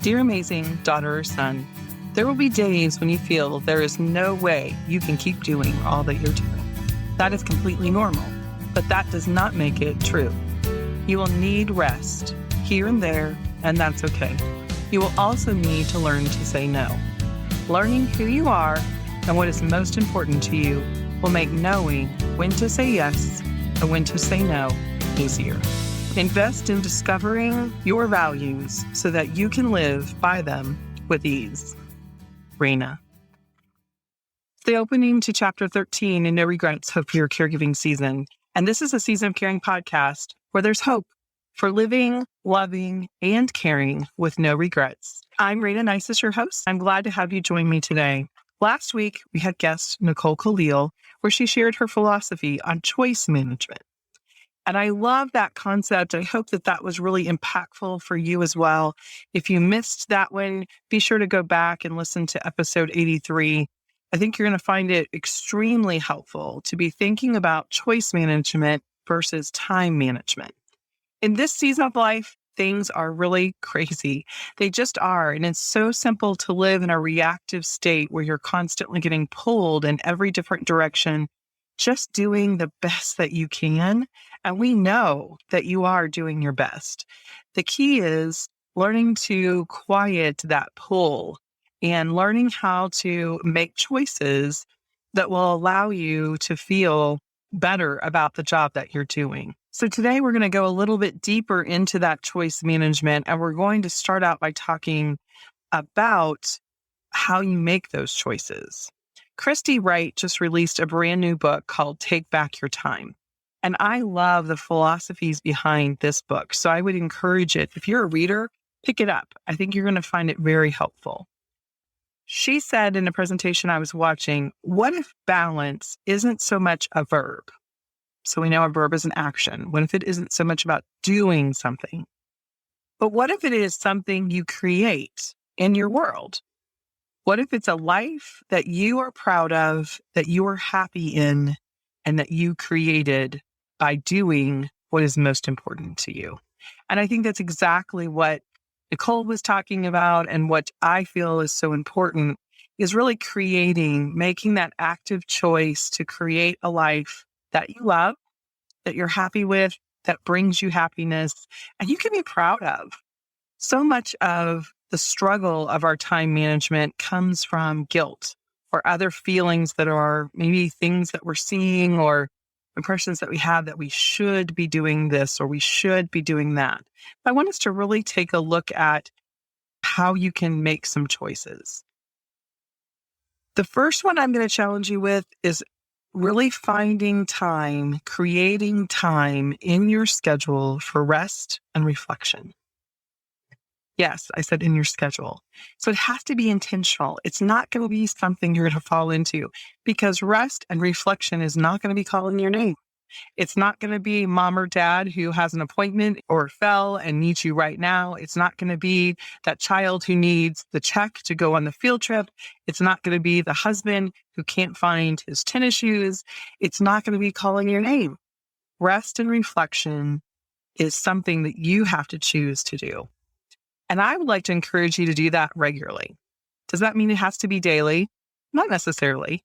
Dear amazing daughter or son, there will be days when you feel there is no way you can keep doing all that you're doing. That is completely normal, but that does not make it true. You will need rest here and there, and that's okay. You will also need to learn to say no. Learning who you are and what is most important to you will make knowing when to say yes and when to say no easier. Invest in discovering your values so that you can live by them with ease. Rayna. The opening to chapter 13 in No Regrets, Hope for Your Caregiving Season. And this is a Season of Caring podcast where there's hope for living, loving, and caring with no regrets. I'm Rayna Neises, your host. I'm glad to have you join me today. Last week, we had guest Nicole Kalil, where she shared her philosophy on choice management. And I love that concept. I hope that that was really impactful for you as well. If you missed that one, be sure to go back and listen to episode 83. I think you're going to find it extremely helpful to be thinking about choice management versus time management. In this season of life, things are really crazy. They just are. And it's so simple to live in a reactive state where you're constantly getting pulled in every different direction, just doing the best that you can. And we know that you are doing your best. The key is learning to quiet that pull and learning how to make choices that will allow you to feel better about the job that you're doing. So today we're going to go a little bit deeper into that choice management, and we're going to start out by talking about how you make those choices. Christy Wright just released a brand new book called Take Back Your Time. And I love the philosophies behind this book. So I would encourage it. If you're a reader, pick it up. I think you're going to find it very helpful. She said in a presentation I was watching, what if balance isn't so much a verb? So we know a verb is an action. What if it isn't so much about doing something? But what if it is something you create in your world? What if it's a life that you are proud of, that you are happy in, and that you created by doing what is most important to you? And I think that's exactly what Nicole was talking about, and what I feel is so important is really making that active choice to create a life that you love, that you're happy with, that brings you happiness, and you can be proud of. So much of the struggle of our time management comes from guilt or other feelings that are maybe things that we're seeing or impressions that we have that we should be doing this or we should be doing that. I want us to really take a look at how you can make some choices. The first one I'm going to challenge you with is really finding time, creating time in your schedule for rest and reflection. Yes, I said in your schedule. So it has to be intentional. It's not going to be something you're going to fall into, because rest and reflection is not going to be calling your name. It's not going to be mom or dad who has an appointment or fell and needs you right now. It's not going to be that child who needs the check to go on the field trip. It's not going to be the husband who can't find his tennis shoes. It's not going to be calling your name. Rest and reflection is something that you have to choose to do. And I would like to encourage you to do that regularly. Does that mean it has to be daily? Not necessarily.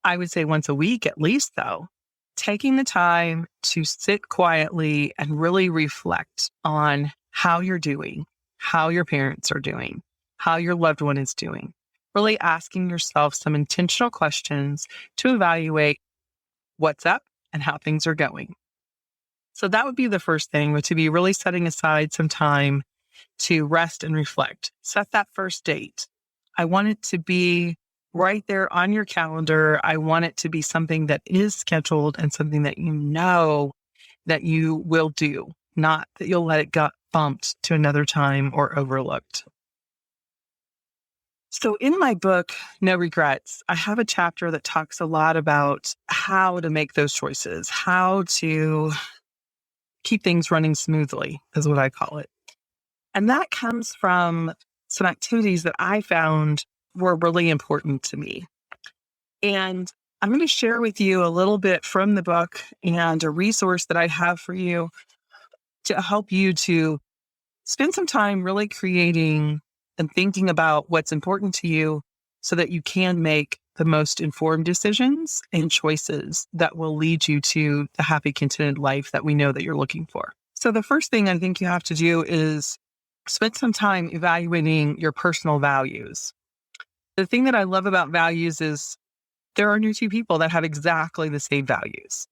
I would say once a week at least, though. Taking the time to sit quietly and really reflect on how you're doing, how your parents are doing, how your loved one is doing. Really asking yourself some intentional questions to evaluate what's up and how things are going. So that would be the first thing, to be really setting aside some time to rest and reflect. Set that first date. I want it to be right there on your calendar. I want it to be something that is scheduled and something that you know that you will do, not that you'll let it get bumped to another time or overlooked. So in my book, No Regrets, I have a chapter that talks a lot about how to make those choices, how to keep things running smoothly, is what I call it. And that comes from some activities that I found were really important to me. And I'm going to share with you a little bit from the book and a resource that I have for you to help you to Spend some time really creating and thinking about what's important to you so that you can make the most informed decisions and choices that will lead you to the happy, contented life that we know that you're looking for. So the first thing I think you have to do is spend some time evaluating your personal values. The thing that I love about values is there are no two people that have exactly the same values.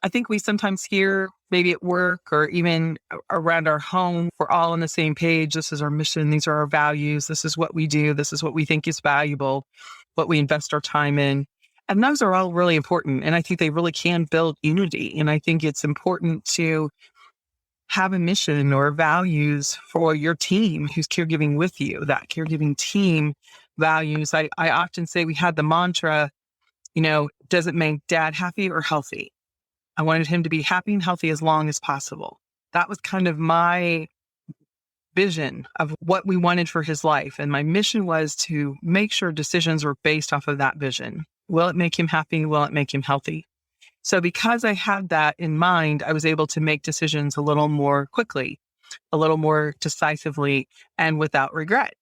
I think we sometimes hear, maybe at work or even around our home, we're all on the same page. This is our mission. These are our values. This is what we do. This is what we think is valuable, what we invest our time in. And those are all really important. And I think they really can build unity. And I think it's important to have a mission or values for your team who's caregiving with you, that caregiving team values. I often say we had the mantra, does it make dad happy or healthy? I wanted him to be happy and healthy as long as possible. That was kind of my vision of what we wanted for his life. And my mission was to make sure decisions were based off of that vision. Will it make him happy? Will it make him healthy? So because I had that in mind, I was able to make decisions a little more quickly, a little more decisively, and without regret.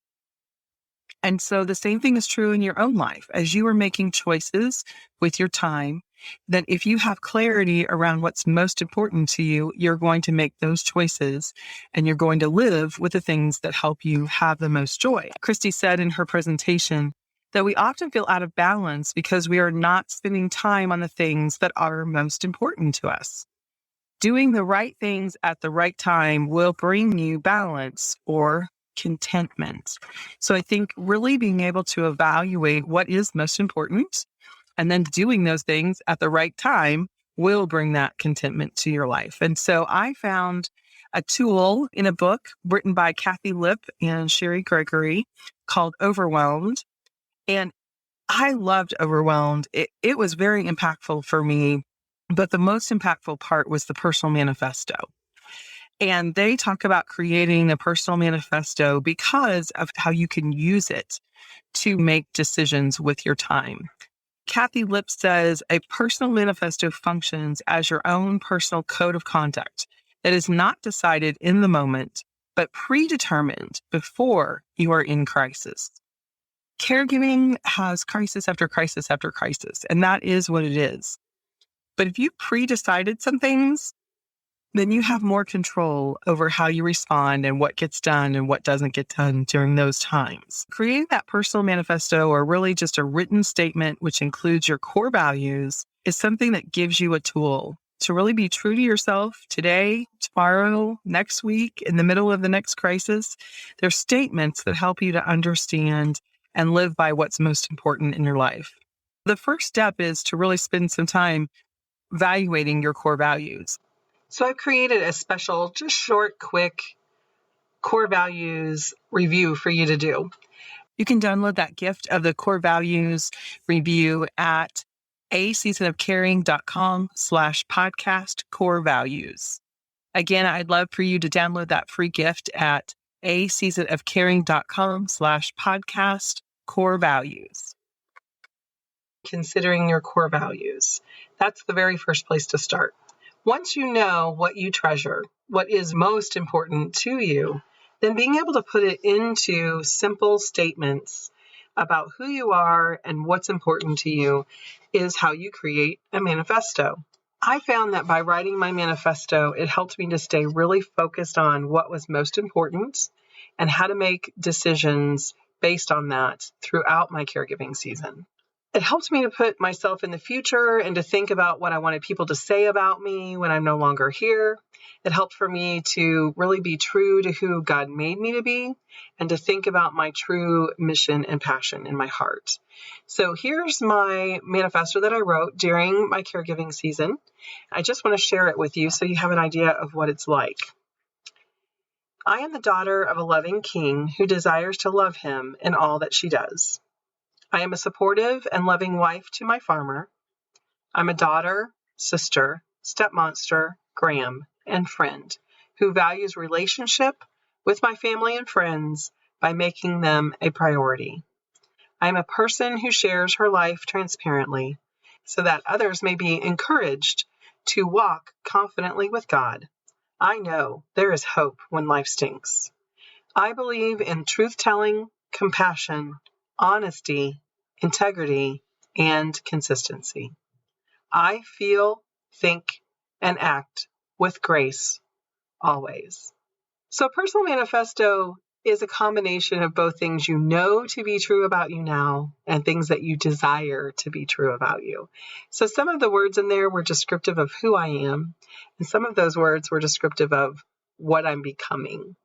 And so the same thing is true in your own life. As you are making choices with your time, then if you have clarity around what's most important to you, you're going to make those choices and you're going to live with the things that help you have the most joy. Christy said in her presentation that we often feel out of balance because we are not spending time on the things that are most important to us. Doing the right things at the right time will bring you balance or contentment. So I think really being able to evaluate what is most important and then doing those things at the right time will bring that contentment to your life. And so I found a tool in a book written by Kathy Lip and Sherry Gregory called Overwhelmed. And I loved Overwhelmed. It was very impactful for me, but the most impactful part was the personal manifesto. And they talk about creating a personal manifesto because of how you can use it to make decisions with your time. Kathy Lip says a personal manifesto functions as your own personal code of conduct that is not decided in the moment, but predetermined before you are in crisis. Caregiving has crisis after crisis after crisis, and that is what it is. But if you pre-decided some things, then you have more control over how you respond and what gets done and what doesn't get done during those times. Creating that personal manifesto, or really just a written statement which includes your core values, is something that gives you a tool to really be true to yourself today, tomorrow, next week, in the middle of the next crisis. They're statements that help you to understand and live by what's most important in your life. The first step is to really spend some time evaluating your core values. So I've created a special, just short, quick core values review for you to do. You can download that gift of the core values review at aseasonofcaring.com/podcast core values. Again, I'd love for you to download that free gift at aseasonofcaring.com/podcast core values. Considering your core values. That's the very first place to start. Once you know what you treasure, what is most important to you, then being able to put it into simple statements about who you are and what's important to you is how you create a manifesto. I found that by writing my manifesto, it helped me to stay really focused on what was most important and how to make decisions based on that throughout my caregiving season. It helped me to put myself in the future and to think about what I wanted people to say about me when I'm no longer here. It helped for me to really be true to who God made me to be and to think about my true mission and passion in my heart. So here's my manifesto that I wrote during my caregiving season. I just want to share it with you so you have an idea of what it's like. I am the daughter of a loving king who desires to love him in all that she does. I am a supportive and loving wife to my farmer. I'm a daughter, sister, stepmonster, gram, and friend who values relationship with my family and friends by making them a priority. I am a person who shares her life transparently so that others may be encouraged to walk confidently with God. I know there is hope when life stinks. I believe in truth-telling, compassion, honesty, integrity, and consistency. I feel, think, and act with grace always. So personal manifesto is a combination of both things you know to be true about you now and things that you desire to be true about you. So some of the words in there were descriptive of who I am, and some of those words were descriptive of what I'm becoming.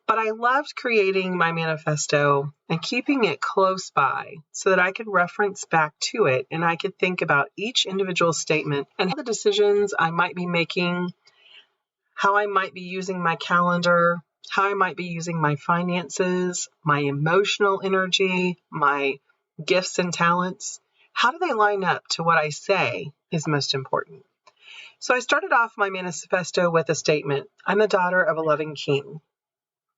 But I loved creating my manifesto and keeping it close by so that I could reference back to it and I could think about each individual statement and the decisions I might be making, how I might be using my calendar, how I might be using my finances, my emotional energy, my gifts and talents. How do they line up to what I say is most important? So I started off my manifesto with a statement, I'm the daughter of a loving king.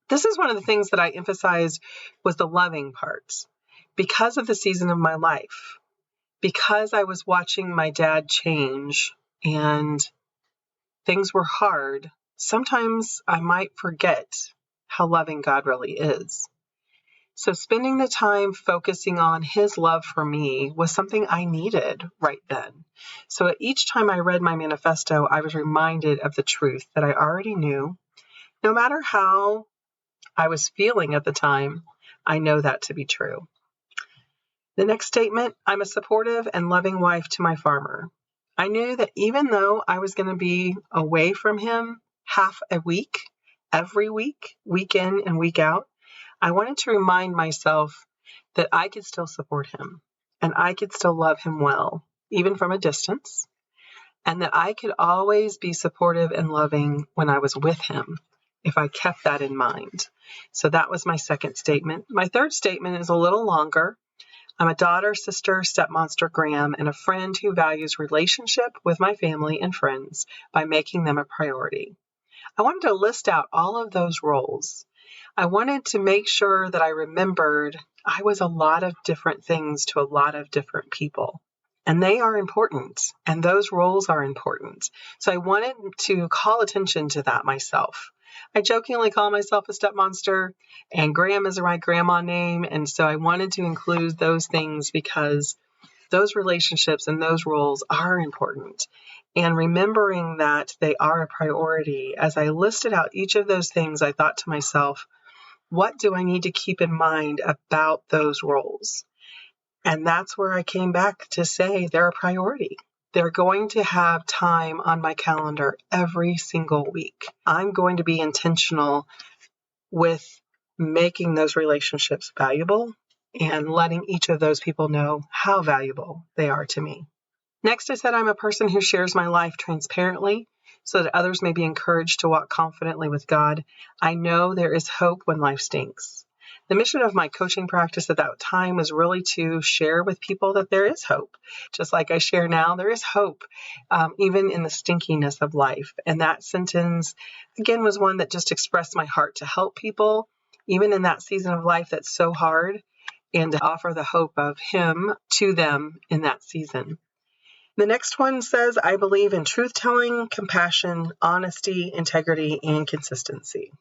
This is one of the things that I emphasized was the loving parts because of the season of my life, because I was watching my dad change and things were hard. Sometimes I might forget how loving God really is. So spending the time focusing on his love for me was something I needed right then. So each time I read my manifesto, I was reminded of the truth that I already knew. No matter how I was feeling at the time, I know that to be true. The next statement, I'm a supportive and loving wife to my farmer. I knew that even though I was going to be away from him half a week, every week, week in and week out, I wanted to remind myself that I could still support him and I could still love him well, even from a distance, and that I could always be supportive and loving when I was with him if I kept that in mind. So that was my second statement. My third statement is a little longer. I'm a daughter, sister, stepmonster, Graham, and a friend who values relationship with my family and friends by making them a priority. I wanted to list out all of those roles. I wanted to make sure that I remembered I was a lot of different things to a lot of different people. And they are important, and those roles are important. So I wanted to call attention to that myself. I jokingly call myself a stepmonster, and Graham is my grandma name, and so I wanted to include those things because those relationships and those roles are important. And remembering that they are a priority, as I listed out each of those things, I thought to myself, what do I need to keep in mind about those roles? And that's where I came back to say they're a priority. They're going to have time on my calendar every single week. I'm going to be intentional with making those relationships valuable and letting each of those people know how valuable they are to me. Next, I said I'm a person who shares my life transparently so that others may be encouraged to walk confidently with God. I know there is hope when life stinks. The mission of my coaching practice at that time was really to share with people that there is hope. Just like I share now, there is hope, even in the stinkiness of life. And that sentence, again, was one that just expressed my heart to help people, even in that season of life that's so hard, and to offer the hope of Him to them in that season. The next one says, I believe in truth-telling, compassion, honesty, integrity, and consistency.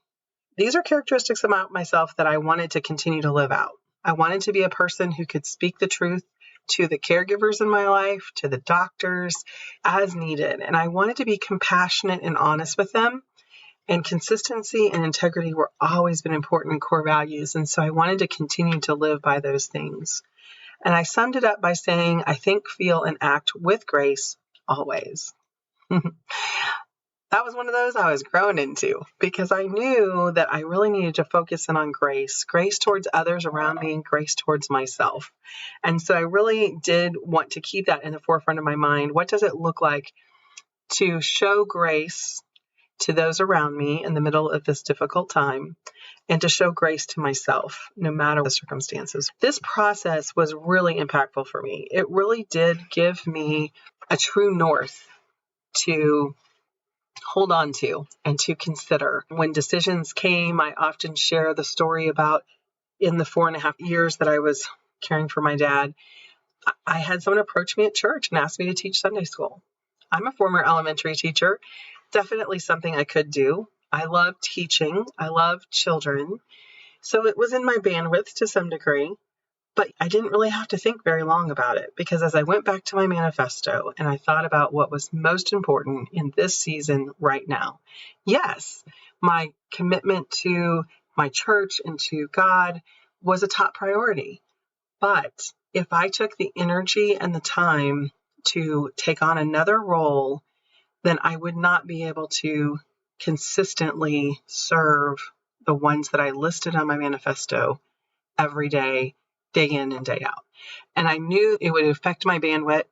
These are characteristics about myself that I wanted to continue to live out. I wanted to be a person who could speak the truth to the caregivers in my life, to the doctors, as needed. And I wanted to be compassionate and honest with them. And consistency and integrity were always been important core values. And so I wanted to continue to live by those things. And I summed it up by saying, I think, feel, and act with grace always. That was one of those I was growing into because I knew that I really needed to focus in on grace towards others around me and grace towards myself. And so I really did want to keep that in the forefront of my mind. What does it look like to show grace to those around me in the middle of this difficult time and to show grace to myself, no matter the circumstances? This process was really impactful for me. It really did give me a true north to hold on to and to consider. When decisions came, I often share the story about in the 4.5 years that I was caring for my dad, I had someone approach me at church and ask me to teach Sunday school. I'm a former elementary teacher, definitely something I could do. I love teaching. I love children. So it was in my bandwidth to some degree, but I didn't really have to think very long about it, because as I went back to my manifesto and I thought about what was most important in this season right now, yes, my commitment to my church and to God was a top priority. But if I took the energy and the time to take on another role, then I would not be able to consistently serve the ones that I listed on my manifesto every day, day in and day out. And I knew it would affect my bandwidth,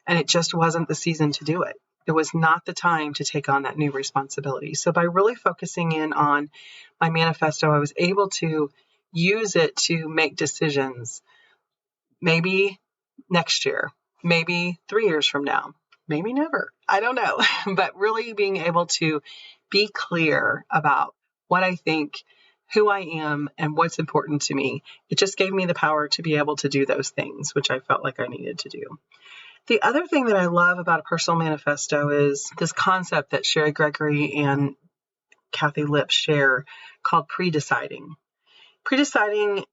and it just wasn't the season to do it. It was not the time to take on that new responsibility. So by really focusing in on my manifesto, I was able to use it to make decisions. Maybe next year, maybe 3 years from now, maybe never. I don't know. But really being able to be clear about what I think, who I am, and what's important to me. It just gave me the power to be able to do those things, which I felt like I needed to do. The other thing that I love about a personal manifesto is this concept that Sherry Gregory and Kathy Lipp share called pre-deciding. Pre-deciding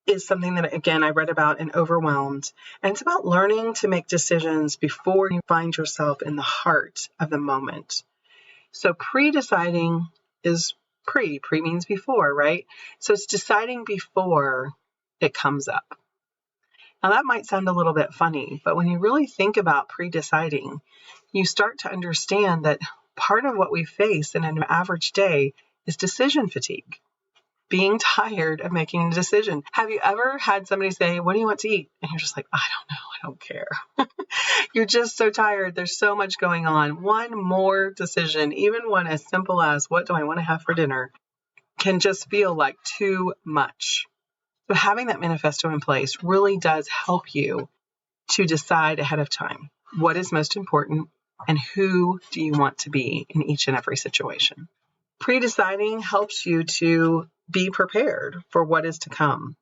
is something that, again, I read about in Overwhelmed. And it's about learning to make decisions before you find yourself in the heart of the moment. So pre-deciding is pre means before, right? So it's deciding before it comes up. Now that might sound a little bit funny, but when you really think about pre-deciding, you start to understand that part of what we face in an average day is decision fatigue. Being tired of making a decision. Have you ever had somebody say, what do you want to eat? And you're just like, I don't know. I don't care. You're just so tired. There's so much going on. One more decision, even one as simple as what do I want to have for dinner, can just feel like too much. So having that manifesto in place really does help you to decide ahead of time what is most important and who do you want to be in each and every situation. Pre-deciding helps you to be prepared for what is to come.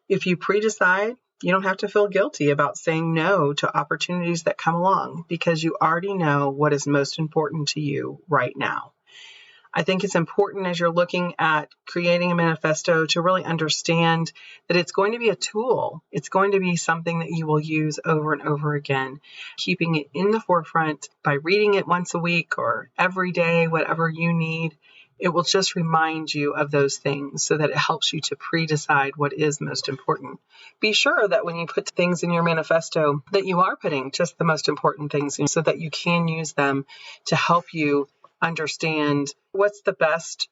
If you pre-decide, you don't have to feel guilty about saying no to opportunities that come along, because you already know what is most important to you right now. I think it's important as you're looking at creating a manifesto to really understand that it's going to be a tool. It's going to be something that you will use over and over again, keeping it in the forefront by reading it once a week or every day, whatever you need. It will just remind you of those things so that it helps you to pre-decide what is most important. Be sure that when you put things in your manifesto that you are putting just the most important things in so that you can use them to help you understand what's the best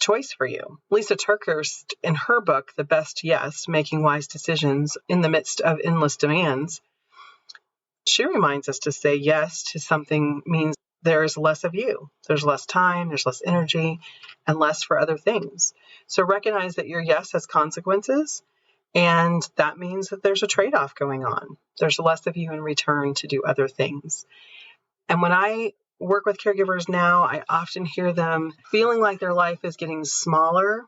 choice for you. Lisa TerKeurst, in her book, The Best Yes, Making Wise Decisions in the Midst of Endless Demands, she reminds us to say yes to something means there is less of you. There's less time, there's less energy, and less for other things. So recognize that your yes has consequences, and that means that there's a trade-off going on. There's less of you in return to do other things. And when I work with caregivers now, I often hear them feeling like their life is getting smaller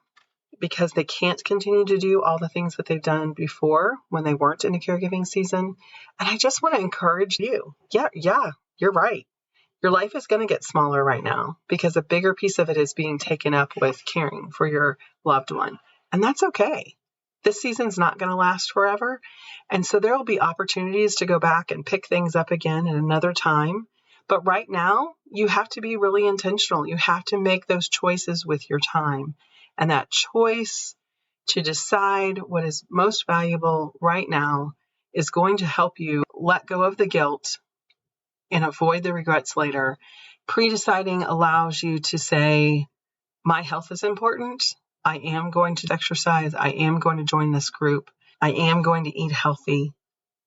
because they can't continue to do all the things that they've done before when they weren't in a caregiving season. And I just want to encourage you. Yeah, you're right. Your life is going to get smaller right now because a bigger piece of it is being taken up with caring for your loved one. And that's okay. This season's not going to last forever. And so there will be opportunities to go back and pick things up again at another time. But right now, you have to be really intentional. You have to make those choices with your time. And that choice to decide what is most valuable right now is going to help you let go of the guilt and avoid the regrets later. Pre-deciding allows you to say, my health is important. I am going to exercise. I am going to join this group. I am going to eat healthy.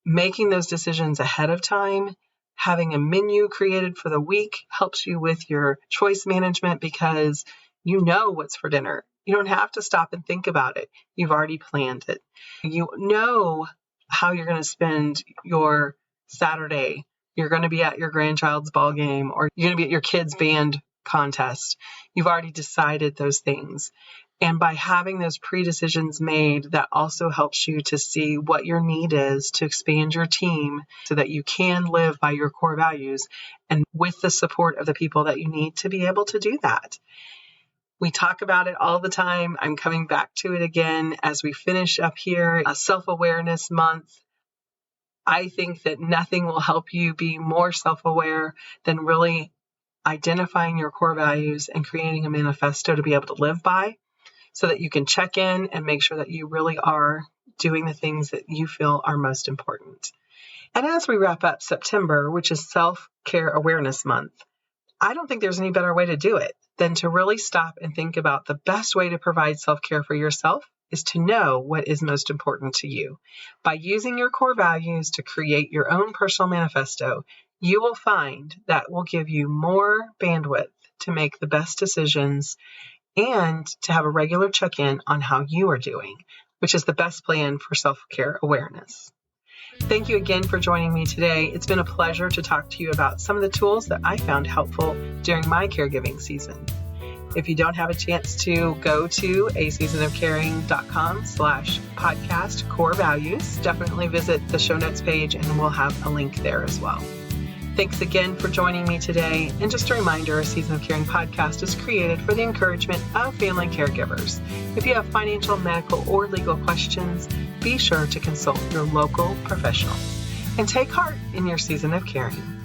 Making those decisions ahead of time, having a menu created for the week helps you with your choice management because you know what's for dinner. You don't have to stop and think about it. You've already planned it. You know how you're going to spend your Saturday. You're going to be at your grandchild's ball game or you're going to be at your kid's band contest. You've already decided those things. And by having those pre-decisions made, that also helps you to see what your need is to expand your team so that you can live by your core values and with the support of the people that you need to be able to do that. We talk about it all the time. I'm coming back to it again as we finish up here a self-awareness month. I think that nothing will help you be more self-aware than really identifying your core values and creating a manifesto to be able to live by, so that you can check in and make sure that you really are doing the things that you feel are most important. And as we wrap up September, which is Self-Care Awareness Month, I don't think there's any better way to do it than to really stop and think about the best way to provide self-care for yourself is to know what is most important to you. By using your core values to create your own personal manifesto, you will find that will give you more bandwidth to make the best decisions and to have a regular check-in on how you are doing, which is the best plan for self-care awareness. Thank you again for joining me today. It's been a pleasure to talk to you about some of the tools that I found helpful during my caregiving season. If you don't have a chance to go to aseasonofcaring.com/podcast core values, definitely visit the show notes page and we'll have a link there as well. Thanks again for joining me today. And just a reminder, A Season of Caring podcast is created for the encouragement of family caregivers. If you have financial, medical, or legal questions, be sure to consult your local professional. And take heart in your season of caring.